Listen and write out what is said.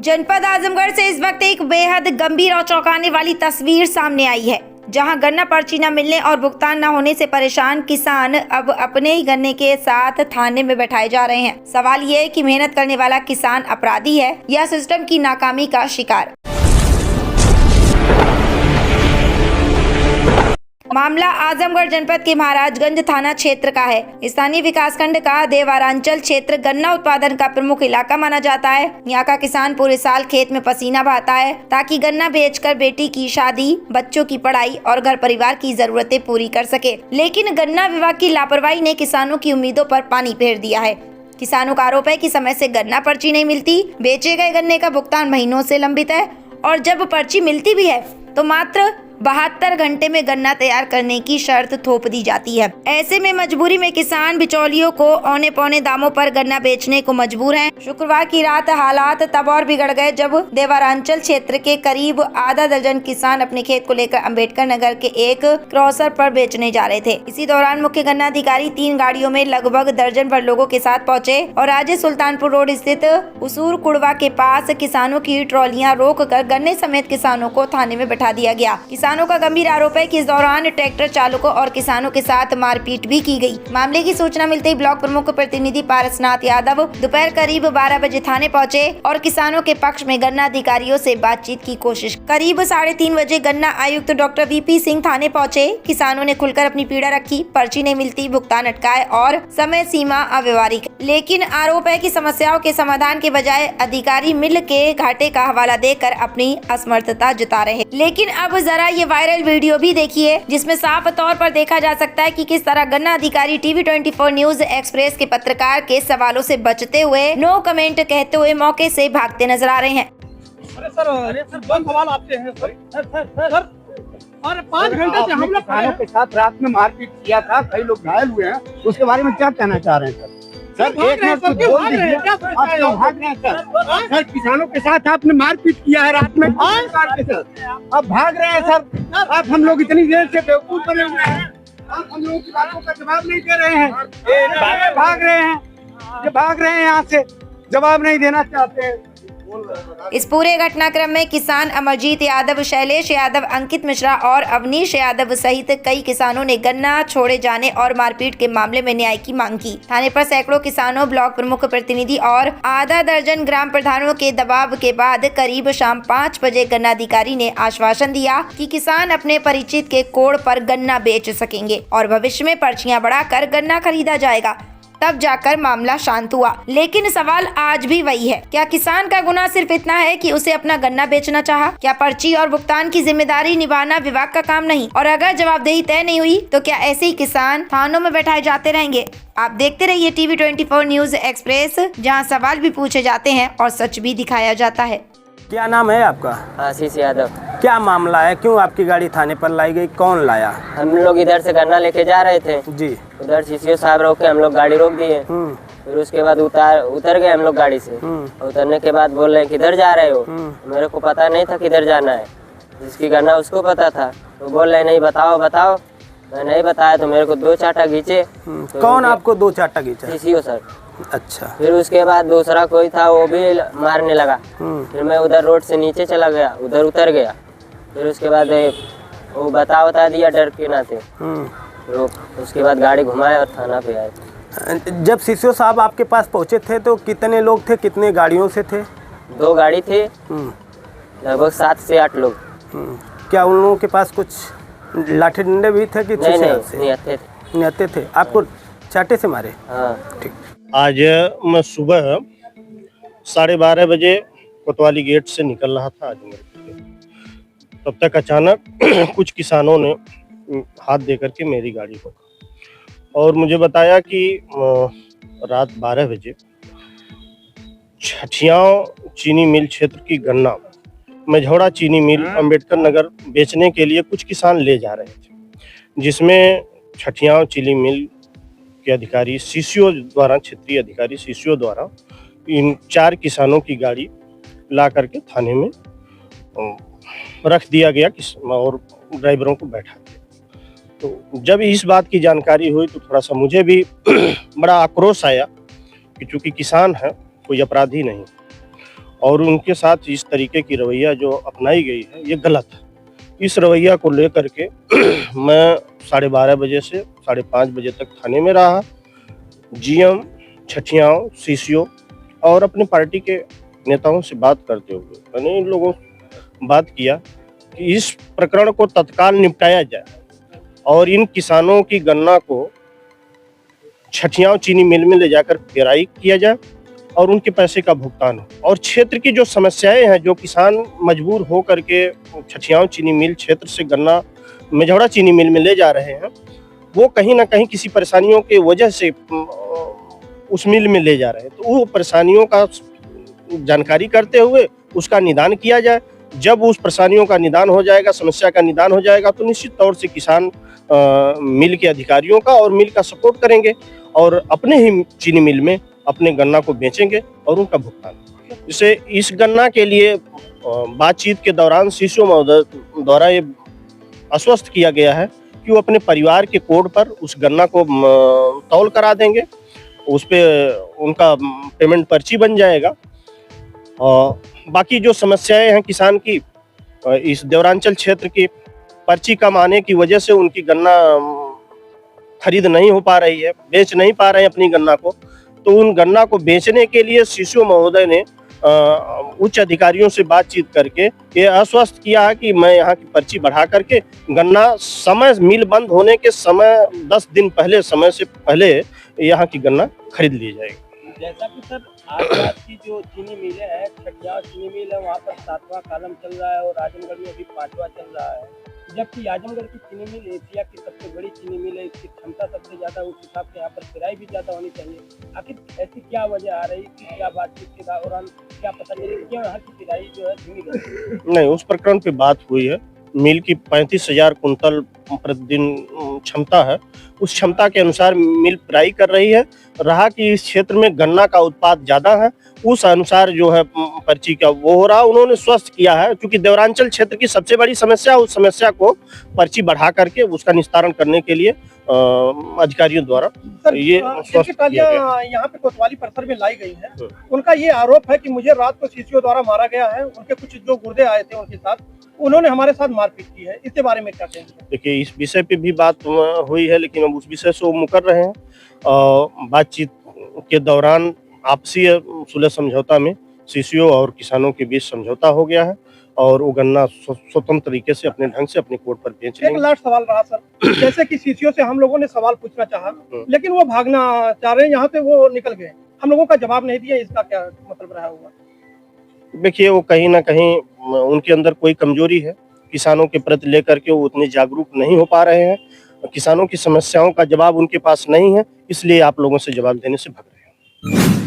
जनपद आजमगढ़ से इस वक्त एक बेहद गंभीर और चौंकाने वाली तस्वीर सामने आई है, जहां गन्ना पर्ची न मिलने और भुगतान न होने से परेशान किसान अब अपने ही गन्ने के साथ थाने में बैठाए जा रहे हैं। सवाल ये है कि मेहनत करने वाला किसान अपराधी है या सिस्टम की नाकामी का शिकार। मामला आजमगढ़ जनपद के महाराजगंज थाना क्षेत्र का है। स्थानीय विकासखंड का देवारांचल क्षेत्र गन्ना उत्पादन का प्रमुख इलाका माना जाता है। यहाँ का किसान पूरे साल खेत में पसीना बहाता है ताकि गन्ना बेचकर बेटी की शादी, बच्चों की पढ़ाई और घर परिवार की जरूरतें पूरी कर सके। लेकिन गन्ना विभाग की लापरवाही ने किसानों की उम्मीदों पर पानी फेर दिया है। किसानों का आरोप है कि समय से गन्ना पर्ची नहीं मिलती, बेचे गए गन्ने का भुगतान महीनों से लंबित है और जब पर्ची मिलती भी है तो मात्र 72 घंटे में गन्ना तैयार करने की शर्त थोप दी जाती है। ऐसे में मजबूरी में किसान बिचौलियों को औने पौने दामों पर गन्ना बेचने को मजबूर हैं। शुक्रवार की रात हालात तब और बिगड़ गए जब देवारांचल क्षेत्र के करीब आधा दर्जन किसान अपने खेत को लेकर अंबेडकर नगर के एक क्रॉसर पर बेचने जा रहे थे। इसी दौरान मुख्य गन्ना अधिकारी 3 गाड़ियों में लगभग दर्जन भर लोगों के साथ पहुँचे और राजे सुल्तानपुर रोड स्थित उसूर कुड़वा के पास किसानों की ट्रॉलियां रोक कर गन्ने समेत किसानों को थाने में बैठा दिया गया। किसानों का गंभीर आरोप है कि इस दौरान ट्रैक्टर चालकों और किसानों के साथ मारपीट भी की गई। मामले की सूचना मिलते ही ब्लॉक प्रमुख प्रतिनिधि पारसनाथ यादव दोपहर करीब 12 बजे थाने पहुंचे और किसानों के पक्ष में गन्ना अधिकारियों से बातचीत की कोशिश। करीब 3:30 बजे गन्ना आयुक्त डॉक्टर वीपी सिंह थाने पहुंचे। किसानों ने खुलकर अपनी पीड़ा रखी, पर्ची नहीं मिलती, भुगतान अटकाए और समय सीमा अव्यवहारिक। लेकिन आरोप है कि समस्याओं के समाधान के बजाय अधिकारी मिल के घाटे का हवाला देकर अपनी असमर्थता जता रहे। लेकिन अब जरा ये वायरल वीडियो भी देखिए, जिसमें साफ तौर पर देखा जा सकता है कि किस तरह गन्ना अधिकारी टीवी 24 न्यूज एक्सप्रेस के पत्रकार के सवालों से बचते हुए नो कमेंट कहते हुए मौके से भागते नजर आ रहे हैं। अरे सर 2 सवाल आपसे हैं सर। और 5 घंटे से हम लोग किसानों के साथ रात में मारपीट किया था, कई लोग घायल हुए हैं, उसके बारे में क्या कहना चाह रहे हैं सर? एक मिनट कुछ बोल दीजिए। आप क्यों भाग रहे हैं सर? किसानों के साथ आपने मारपीट किया है रात में, आप भाग रहे हैं सर। आप हम लोग इतनी देर से बेवकूफ बने हुए हैं, आप हम लोगों की बातों का जवाब नहीं दे रहे हैं, भाग रहे हैं, ये भाग रहे हैं यहाँ से, जवाब नहीं देना चाहते हैं। इस पूरे घटनाक्रम में किसान अमरजीत यादव, शैलेश यादव, अंकित मिश्रा और अवनीश यादव सहित कई किसानों ने गन्ना छोड़े जाने और मारपीट के मामले में न्याय की मांग की। थाने पर सैकड़ों किसानों, ब्लॉक प्रमुख प्रतिनिधि और आधा दर्जन ग्राम प्रधानों के दबाव के बाद करीब शाम 5 बजे गन्ना अधिकारी ने आश्वासन दिया कि किसान अपने परिचित के कोड पर गन्ना बेच सकेंगे और भविष्य में पर्चियां बढ़ाकर गन्ना खरीदा जाएगा। तब जाकर मामला शांत हुआ। लेकिन सवाल आज भी वही है, क्या किसान का गुनाह सिर्फ इतना है कि उसे अपना गन्ना बेचना चाहा? क्या पर्ची और भुगतान की जिम्मेदारी निभाना विभाग का काम नहीं? और अगर जवाबदेही तय नहीं हुई तो क्या ऐसे ही किसान थानों में बैठाए जाते रहेंगे? आप देखते रहिए टीवी 24 न्यूज एक्सप्रेस, जहां सवाल भी पूछे जाते हैं और सच भी दिखाया जाता है। क्या नाम है आपका? आशीष यादव। क्या मामला है, क्यों आपकी गाड़ी थाने पर लाई गई, कौन लाया? हम लोग इधर से गन्ना लेके जा रहे थे जी। उधर सीसीओ साहब रोक के हम लोग गाड़ी रोक दिए। फिर उसके बाद उतर गए हम लोग गाड़ी से। उतरने के बाद बोल रहे हैं किधर जा रहे हो? मेरे को पता नहीं था किधर जाना है, जिसकी गन्ना उसको पता था। तो बोल रहे नहीं बताओ बताओ, मैं नहीं बताया तो मेरे को 2 चाटा खींचे। तो कौन आपको 2 चाटा खींचा? CCO sir. अच्छा। फिर उसके बाद दूसरा कोई था, वो भी मारने लगा। फिर मैं उधर रोड से नीचे चला गया, उधर उतर गया। फिर उसके बाद वो बता दिया डर के नाते। उसके बाद गाड़ी घुमाए और थाना पे आए। जब सीसीओ साहब आपके पास पहुंचे थे तो कितने लोग थे, कितने गाड़ियों से थे? 2 गाड़ी थे, लगभग 7 से 8 लोग। क्या उन लोगों के पास कुछ लाठी डंडे भी थे कि नहीं आते थे? आपको चाटे से मारे? हाँ। ठीक। आज मैं सुबह 12:30 बजे कोतवाली गेट से निकल रहा था आजमगढ़ के, तब तक अचानक कुछ किसानों ने हाथ दे करके मेरी गाड़ी रोका और मुझे बताया कि रात 12 बजे छठियाव चीनी मिल क्षेत्र की गन्ना मझौड़ा चीनी मिल अंबेडकर नगर बेचने के लिए कुछ किसान ले जा रहे थे, जिसमें छठियाव चीनी मिल के अधिकारी सीसीओ द्वारा, क्षेत्रीय अधिकारी सीसीओ द्वारा इन 4 किसानों की गाड़ी ला करके थाने में रख दिया गया और ड्राइवरों को बैठा दिया। तो जब इस बात की जानकारी हुई तो थोड़ा सा मुझे भी बड़ा आक्रोश आया कि चूंकि किसान है, कोई अपराधी नहीं, और उनके साथ इस तरीके की रवैया जो अपनाई गई है ये गलत है। इस रवैया को लेकर के मैं 12:30 बजे से 5:30 बजे तक थाने में रहा। जीएम, छठियाओं, सीसीओ और अपनी पार्टी के नेताओं से बात करते हुए मैंने इन लोगों से बात किया कि इस प्रकरण को तत्काल निपटाया जाए और इन किसानों की गन्ना को छठियाओं चीनी मिल में ले जाकर पेराई किया जाए और उनके पैसे का भुगतान हो। और क्षेत्र की जो समस्याएं हैं, जो किसान मजबूर हो करके छठियाओं चीनी मिल क्षेत्र से गन्ना मेझौड़ा चीनी मिल में ले जा रहे हैं, वो कहीं ना कहीं किसी परेशानियों के वजह से उस मिल में ले जा रहे हैं, तो वो परेशानियों का जानकारी करते हुए उसका निदान किया जाए। जब उस परेशानियों का निदान हो जाएगा, समस्या का निदान हो जाएगा, तो निश्चित तौर से किसान मिल के अधिकारियों का और मिल का सपोर्ट करेंगे और अपने ही चीनी मिल में अपने गन्ना को बेचेंगे और उनका भुगतान। इसे इस गन्ना के लिए बातचीत के दौरान सीसीओ महोदय द्वारा ये आश्वस्त किया गया है कि वो अपने परिवार के कोड पर उस गन्ना को तौल करा देंगे, उस पे उनका पेमेंट पर्ची बन जाएगा। और बाकी जो समस्याएं हैं किसान की, इस देवरांचल क्षेत्र की पर्ची कम आने की वजह से उनकी गन्ना खरीद नहीं हो पा रही है, बेच नहीं पा रहे हैं अपनी गन्ना को, तो उन गन्ना को बेचने के लिए सीसीओ महोदय ने उच्च अधिकारियों से बातचीत करके ये आश्वस्त किया है कि मैं यहाँ की पर्ची बढ़ा करके गन्ना समय मिल बंद होने के समय 10 दिन पहले, समय से पहले यहाँ की गन्ना खरीद ली जाएगी। जैसा कि सर आसपास की जो चीनी मिलें हैं, छठिया चीनी मिल है, वहाँ पर 7वां कॉलम चल रहा है और आजमगढ़ में अभी 5वां चल रहा है, जबकि आजमगढ़ की चीनी मिल एशिया की सबसे बड़ी चीनी मिल है, इसकी क्षमता सबसे ज्यादा, उस हिसाब से यहाँ पर किराए भी ज्यादा होनी चाहिए। आखिर ऐसी क्या वजह आ रही कि क्या बातचीत के दौरान क्या पता चली क्यों यहाँ की किराई जो है धीमी गई? नहीं, उस प्रकरण पे बात हुई है। मिल की 35,000 कुंतल प्रतिदिन क्षमता है, उस क्षमता के अनुसार मिल पेराई कर रही है। रहा कि इस क्षेत्र में गन्ना का उत्पाद ज्यादा है, उस अनुसार जो है पर्ची का वो हो रहा। उन्होंने स्वस्थ किया है, क्योंकि देवरांचल क्षेत्र की सबसे बड़ी समस्या, उस समस्या को पर्ची बढ़ा करके उसका निस्तारण करने के लिए अधिकारियों द्वारा ये स्वस्थ किया गया। यहाँ पे कोतवाली परिसर में लाई गई है, उनका ये आरोप है कि मुझे रात को सीसीओ द्वारा मारा गया है, उनके कुछ जो गुर्दे आए थे उनके साथ, उन्होंने हमारे साथ मारपीट की है। इसके बारे में क्या कहेंगे? देखिए, इस विषय पे भी बात हुई है, लेकिन अब उस विषय से वो मुकर रहे हैं। बातचीत के दौरान आपसी सुलह समझौता में सीसीओ और किसानों के बीच समझौता हो गया है और वो गन्ना स्वतंत्र तरीके से अपने ढंग से अपने कोर्ट पर बेच एक लास्ट सवाल रहा सर, जैसे कि सीसीओ से हम लोगों ने सवाल पूछना चाहा, लेकिन वो भागना चाह रहे हैं, यहाँ से वो निकल गए, हम लोगों का जवाब नहीं दिया, इसका क्या मतलब रहा होगा? देखिए, वो कहीं ना कहीं उनके अंदर कोई कमजोरी है, किसानों के प्रति लेकर के वो उतने जागरूक नहीं हो पा रहे हैं, किसानों की समस्याओं का जवाब उनके पास नहीं है, इसलिए आप लोगों से जवाब देने से भाग रहे हैं।